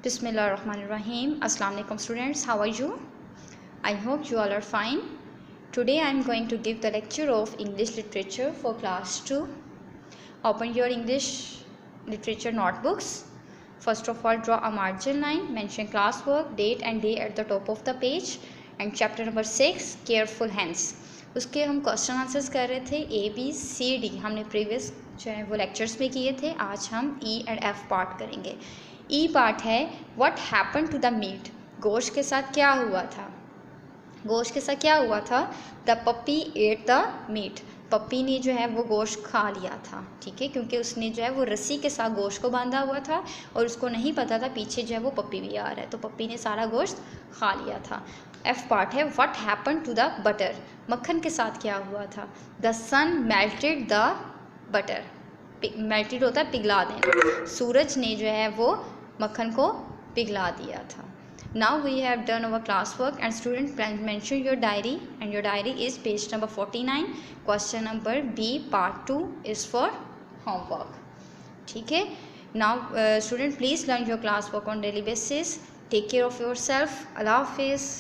Bismillahirrahmanirrahim. Assalamu alaikum students. How are you? I hope you all are fine. Today I am going to give the lecture of English literature for class 2. Open your English literature notebooks. First of all, draw a margin line, mention classwork, date and day at the top of the page, and chapter number 6 careful hands. उसके हम question answers कर रहे थे ABCD हमने previous जो है वो lectures में किए थे. आज हम E एंड F पार्ट करेंगे. ई पार्ट है what happen to the meat. गोश्त के साथ क्या हुआ था. गोश्त के साथ क्या हुआ था. The puppy ate the meat. Puppy ने जो है वो गोश्त खा लिया था. ठीक है, क्योंकि उसने जो है वो रस्सी के साथ गोश्त को बांधा हुआ था और उसको नहीं पता था पीछे जो है वो पप्पी भी आ रहा है, तो पप्पी ने सारा गोश्त खा लिया था. एफ पार्ट है what happen to the butter. मक्खन के साथ क्या हुआ था. The sun melted the butter. Melted होता है पिघला देना. सूरज ने जो है वो मक्खन को पिघला दिया था. Now we have done our classwork and student mention your diary, and your diary is page number 49. Question number B part 2 is for homework. ठीक है. Now student please learn your classwork on daily basis. Take care of yourself. Allah Hafiz.